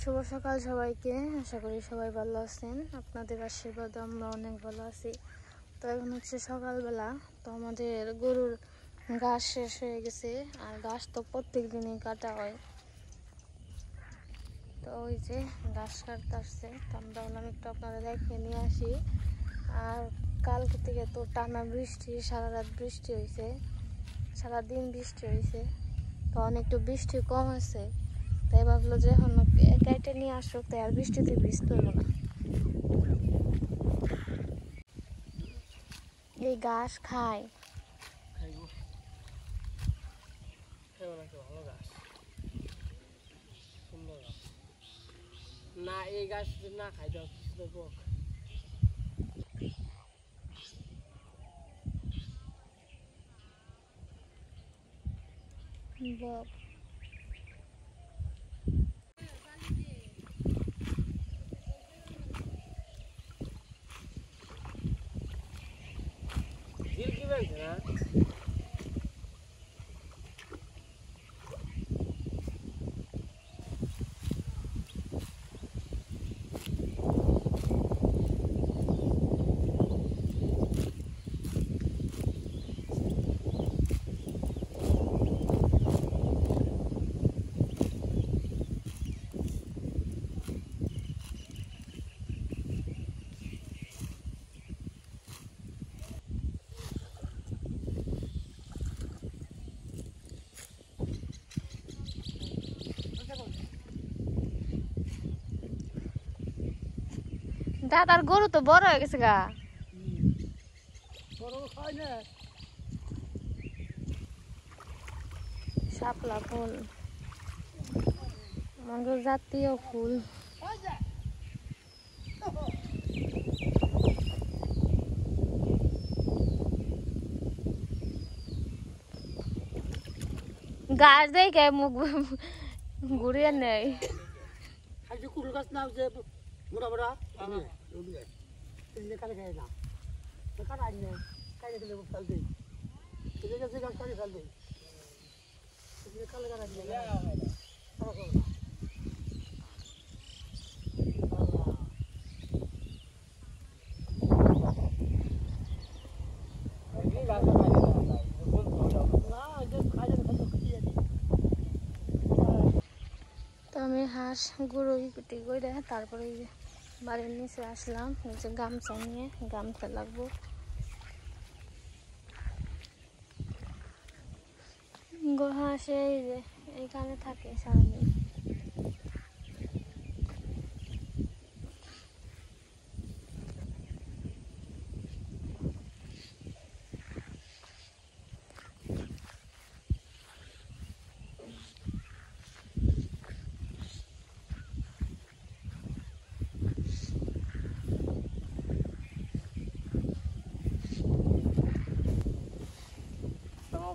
শুভ সকাল সবাইকে। আশা করি সবাই ভালো আছেন। আপনাদের আশীর্বাদে আমরা অনেক ভালো আছি। তো এখন হচ্ছে সকালবেলা। তো আমাদের গরুর ঘাস শেষ হয়ে গেছে, আর ঘাস তো প্রত্যেক দিনই কাটা হয়। তো ওই যে ঘাস কাটতে আসছে, তো আমরা বললাম একটু আপনারা দেখে নিয়ে আসি। আর কালকে থেকে তো টানা বৃষ্টি, সারা রাত বৃষ্টি হয়েছে, সারাদিন বৃষ্টি হয়েছে। তখন একটু বৃষ্টি কম আছে, তাই ভাবলো যে এখন কেটে নিয়ে আসুক, তাই আর বৃষ্টিতে ভিজতে হলো না। এই ঘাস খায় না, এই গাছ না খাই দাও বক। ঝিল কি বলছে না? দাদার গরু তো বড় হয়ে গেছে গা। শাপলা ফুল আমাদের জাতীয় ফুল। গাছ দেখে মুখ ঘুরিয়ে নেই। কুল গাছ নাও যে মোটা মোটা কানে খাই না, কাটা আনি কানে খেলে ফেল দিই, গাছ কানে ফেল দিই, কালে কাটা তো আমি হাঁস গরু কুটি করে তারপরে বাড়ির নিচে আসলাম। নিচে গামছা নিয়ে, গামছা লাগবো। হাঁস এই যে এইখানে থাকে সারাদিন।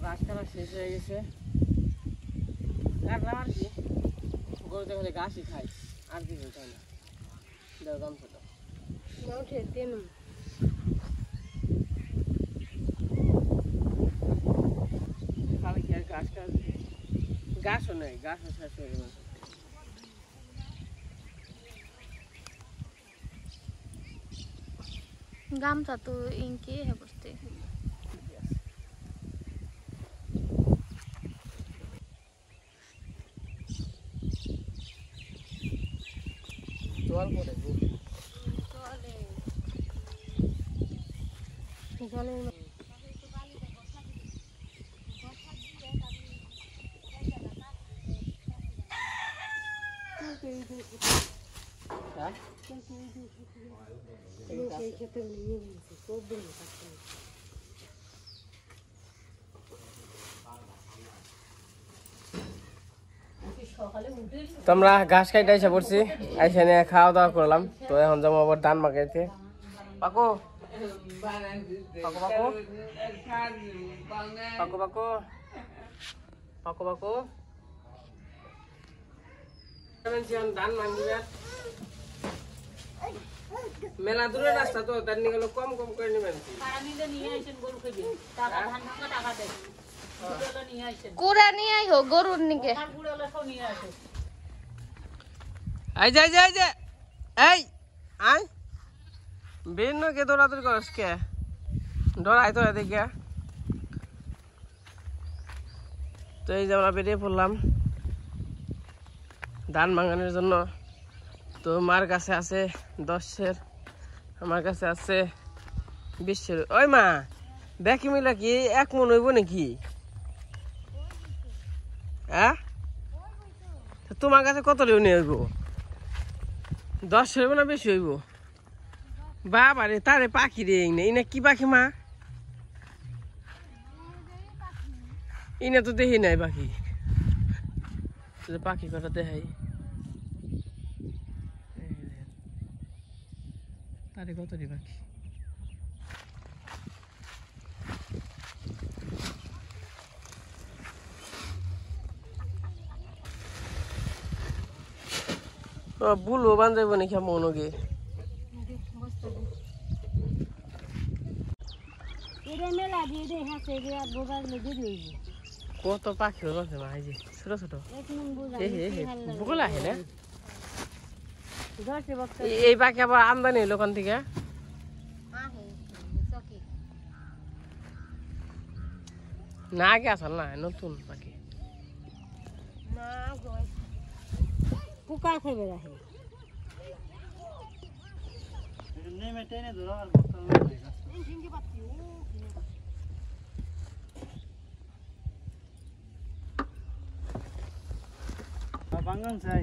গাছ কাটা শেষ হয়ে গেছে, কাটলাম আর কি। গরুতে খালি ঘাসই খাই, আর কিছু খাই না। দাও গামছাটা কালকে আর ঘাস কাটবে, ঘাসও নেই, ঘাসও শেষ হয়ে গেল। গামছা তো ইনকি হে বসতে জল পড়ে জলের তোমরা ঘাস খাইতে এসে পড়ছি, এসে নিয়ে খাওয়া দাওয়া করলাম। তো এখন যাবো আবার ধান মাখাইতে। পাকো পাকো পাকো পাকো পাকো পাকো পাকো ধান মাখিবে। মেলা দূরের রাস্তা তো, তার নিয়ে গেল কম কম করে নেবেন। কুড়া নিয়ে আইহো গরুর নিকে। এই যে এই আয় বের কে দৌড়াদৌড়ি করস কে ডরাই তো এদিকে তো এই যে আমরা বেরিয়ে পড়লাম ধান ভাঙানোর জন্য তো মার কাছে আছে 10-এর আমার কাছে আছে 20-এর ওই মা দেখি মিলা কি 1 মন হইব নাকি হ্যাঁ তোমার কাছে কত নিয়ে হইব 10 হইব না বেশি হইব বাবা রে তারে পাখি রে ইনা কি পাখি মা ইনা তো দেখি নাই পাখি পাখি কটা দেখাই তারে কত রে পাখি বুলবো বান্ধব নাকি মনোগে কত পাখি আছে মা এই যে ছোট ছোট বুকল আহে না এই পাখি আবার আমদানি হইলো ওখান থেকে না আগে আসল না নতুন পাখি পোকা খাইবে রাখে বাঙ্গান চাই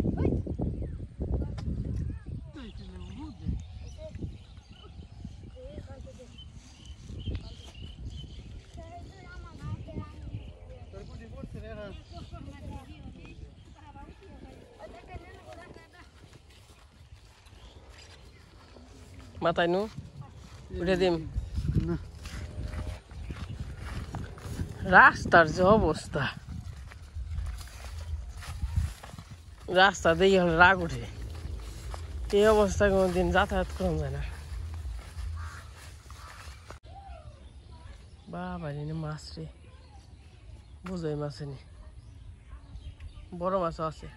মাথায় নু উঠে দিম রাস্তার যে অবস্থা রাস্তা দেখে হলে রাগ উঠে এই অবস্থায় কোনোদিন যাতায়াত করা যায় না বাবা মাছ রে বুঝাই মাছে নি বড় মাছও আছে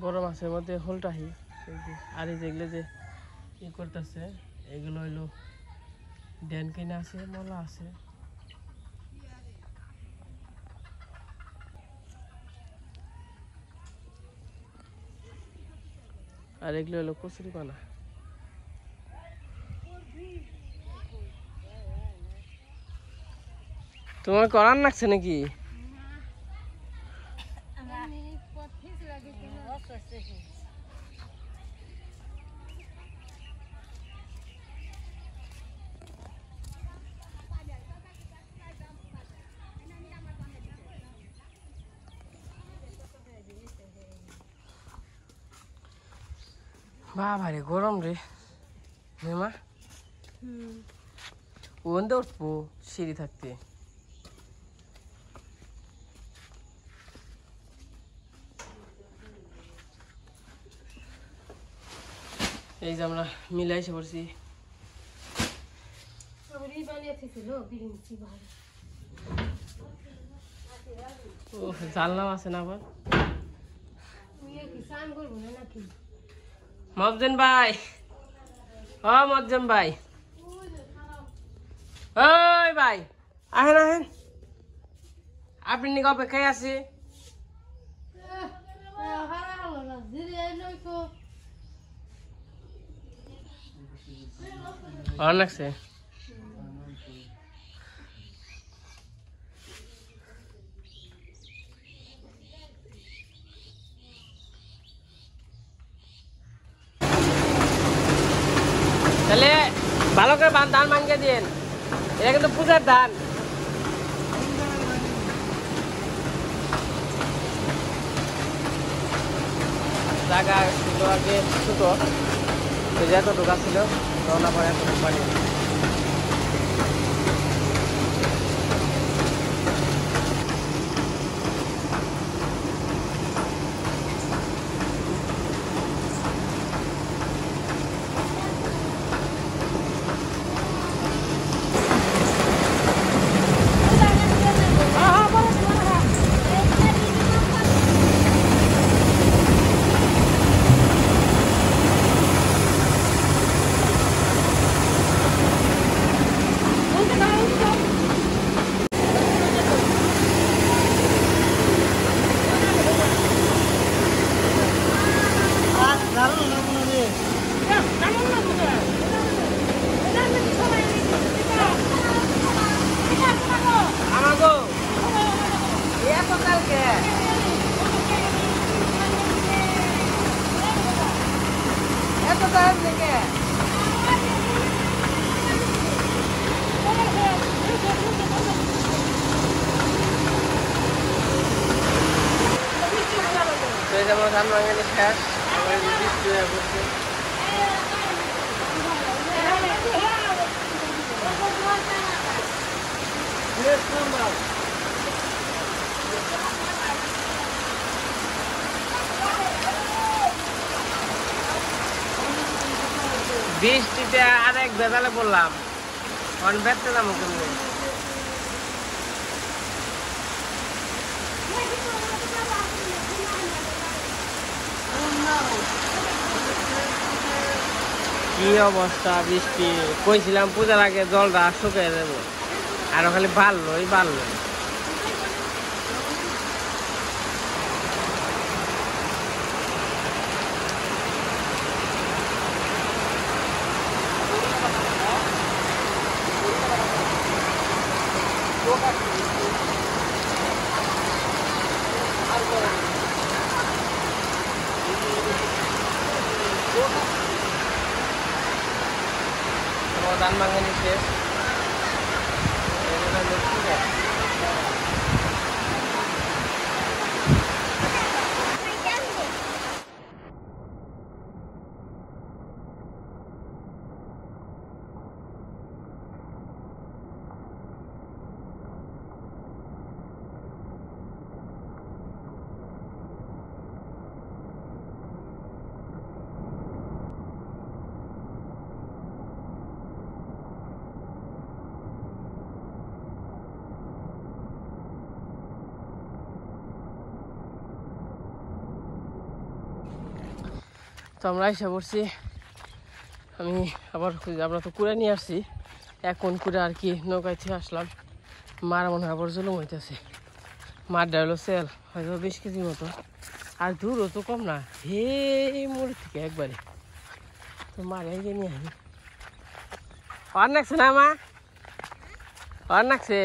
বড় মাছের মধ্যে হোলটাহি আর এই যেগুলো যে ই করতেছে এগুলো হইলো ড্যান কিনে আছে মলা আছে আর এগুলো হলো কচুরি পানা তোমার করার লাগছে নাকি বাবা রে গরম রে মেমা ওন্দে উঠবো সিঁড়ি থাকতে এই যে আমরা মিলে এসে পড়ছি ও জানলাম আছে না আবার মফজেন ভাই ও মজ্জেম ভাই ওই ভাই আহেন আহেন আপনি নিকে অপেক্ষায় আছি ভালো লাগছে তাহলে ভালো করে ধান ভাঙিয়ে দিন এটা কিন্তু পূজার ধান জায়গা আগে ছোট এত ঢোকা ছিল রওনা পরে এত পানি যেমন ধান ভাঙানি শেষ আবার বৃষ্টি হয়ে পড়ছে। বৃষ্টিতে আরেক বেদালে বললাম অন বেড়তে যাবো কিন্তু কি অবস্থা বৃষ্টি কইছিলাম পূজার আগে জলটা শুকিয়ে দেবো আর খালি বাড়লোই বাড়লো। ধান ভাঙানি শেষ তো আমরা এসে পড়ছি। আমি আবার আমরা তো কুড়ে নিয়ে আসছি এখন কুড়ে আর কি নৌকায় থেকে আসলাম। মার মনে হয় আবার জুলুম হইতেছে। মারটা হলো সেল হয়তো 20 কেজির মতো আর দূরও তো কম না হে মুড়ি থেকে একবারে। তো মার এই নিয়ে আসি আর নাকছে না মা আর নাকছে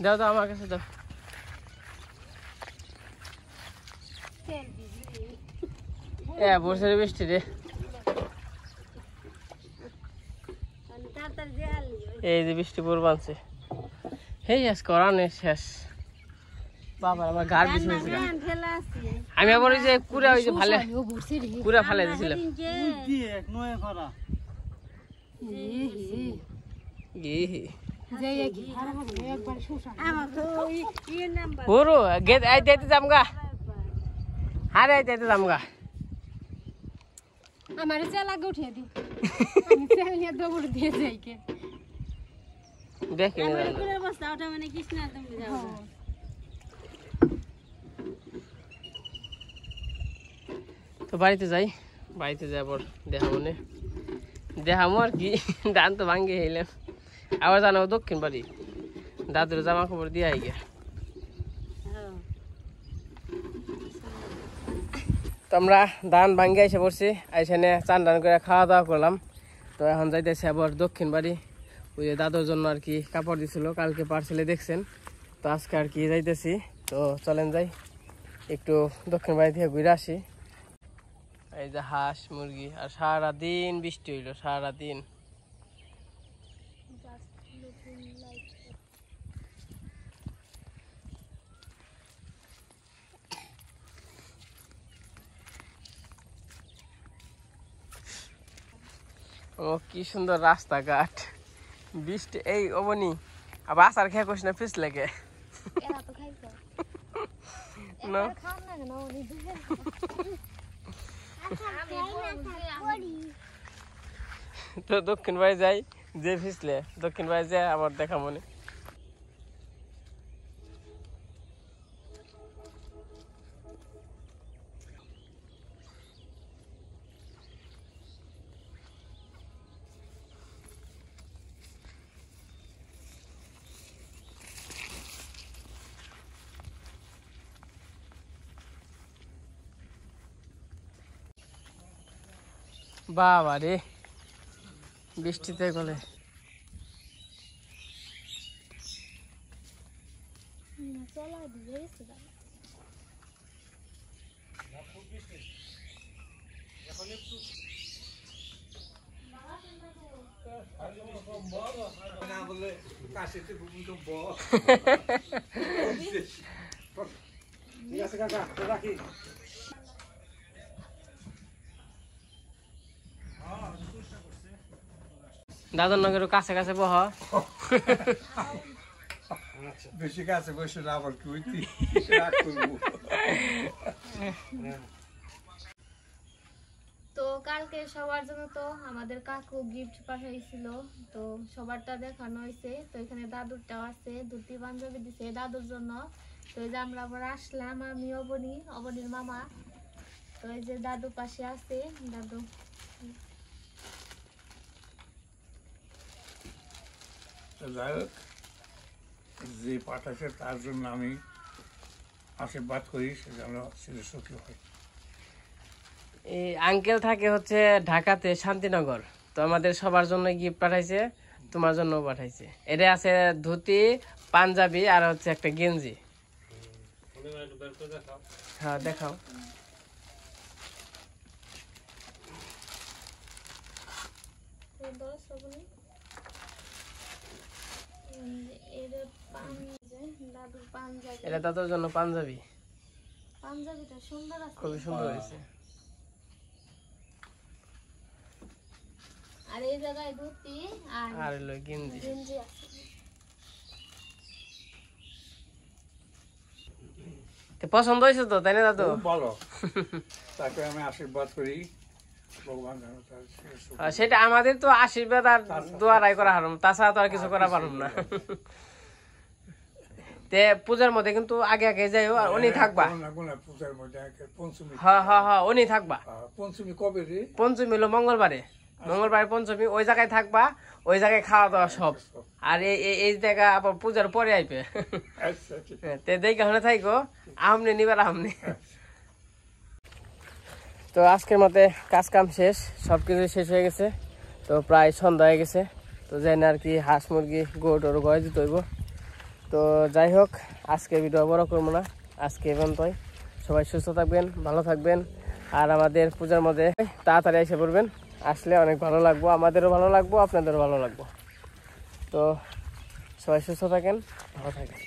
দাও দাও আমার কাছে দাও। বর্ষার বৃষ্টি রে এই যে বৃষ্টি পড়বে আনছে এই আজকে অরানের শেষ। বাবা আমার গার বেশি হয়েছে আমি আবার ওই যে কুড়া ওই যে ভালে কুড়া ফালে দিয়েছিলাম। পুরো গেট আইতে যামগা হারে আইতে যামগা আমার চেলা উঠিয়ে দি আমি চেল নিয়ে দৌড় দিয়ে যাই কে দেখি তো বাড়িতে যাই বাড়িতে যাবার দেখামো আর কি ধান তো ভাঙ্গে এলাম আবার জানাবো দক্ষিণ বাড়ি দাদুর জামা কাপড় দিয়ে আই গিয়া। তো আমরা ধান ভাঙ্গে এসে পড়ছি এখানে চান টান করে খাওয়া দাওয়া করলাম। তো এখন যাইতেছি আবার দক্ষিণ বাড়ি ওই যে দাদুর জন্য আর কি কাপড় দিছিল কালকে পার্সেলে দেখছেন। তো আজকে আর কি যাইতেছি তো চলেন যাই একটু দক্ষিণ বাড়ি থেকে ঘুরে আসি। এই যে হাঁস মুরগি আর সারাদিন বৃষ্টি হইলো সারাদিন। ও কি সুন্দর রাস্তাঘাট বৃষ্টি এই অবনি আবার আসার খেয়ে কইস না ফিস লেগে তো দক্ষিণ বাড়ি যাই যে ফিসলে দক্ষিণ বাড়ি যাই আবার দেখা মনে। বাবা রে বৃষ্টিতে গলে চলা দিয়ে গেছে দাদুর নগর কাছে কাছে বহ বেশি কাছে বসে না আবার কি হইতি রাগ করবো। তো কালকে সবার জন্য তো আমাদের কাকু গিফট পাঠাইছিল, তো সবারটা দেখানো হয়েছে। তো এখানে দাদুরটাও আছে, দুটি পাঞ্জাবি দিছে দাদুর জন্য। তো এই যে আমরা আবার আসলাম, আমি অবনীর মামা। তো এই যে দাদু পাশে আছে, দাদু যাই হোক, যে পাঠাচ্ছে তার জন্য আমি আশীর্বাদ করি সে যেন ছেলে সুখী হয়। এই আঙ্কেল থাকে হচ্ছে ঢাকাতে শান্তিনগর, তো আমাদের সবার জন্য গিফট পাঠাইছে, তোমার জন্য পাঠাইছে। এটা আছে ধুতি, পাঞ্জাবি আর হচ্ছে একটা গেঞ্জি। হ্যাঁ দেখাও। এটা দাদুর জন্য পাঞ্জাবি, পাঞ্জাবিটা সুন্দর আছে, খুবই সুন্দর হয়েছে। আর এই জায়গায় ধুতি আর হলো গেঞ্জি। গেঞ্জি আছে। তো পছন্দ হয়েছে তো, তাই না দাদু? খুব ভালো, তাকে আমি আশীর্বাদ করি ভগবান যেন তার ছেলে সুখী হয়। সেটা আমাদের তো আশীর্বাদ আর দোয়ারাই করা হারাম, তাছাড়া তো আর কিছু করা পারব না। তে পূজার মধ্যে কিন্তু আগে আগে যাইও, আর উনি থাকবা। পূজার মধ্যে পঞ্চমী, হ্যাঁ উনি থাকবা। পঞ্চমী কবে রে? পঞ্চমী হলো মঙ্গলবারে, পঞ্চমী ওই জায়গায় থাকবা, ওই জায়গায় খাওয়া দাওয়া সব। আর এই জায়গা আবার পূজার পরে আইবে। আচ্ছা ঠিক তে দেখে হলে থাইকো, আমনি নিবার আমনি। তো আজকের মতে কাজ কাম শেষ, সবকিছু শেষ হয়ে গেছে। তো প্রায় সন্ধ্যা হয়ে গেছে। তো যাই না আর কি, হাঁস মুরগি গরু টরু গয়ে দিতে হইব। তো যাই হোক, আজকে ভিডিও বড় করবো না, আজকে এমনটাই। সবাই সুস্থ থাকবেন, ভালো থাকবেন। আর আমাদের পূজার মধ্যে তাড়াতাড়ি এসে পড়বেন, আসলে অনেক ভালো লাগবো, আমাদেরও ভালো লাগবো, আপনাদেরও ভালো লাগবো। তো সবাই সুস্থ থাকেন, ভালো থাকেন।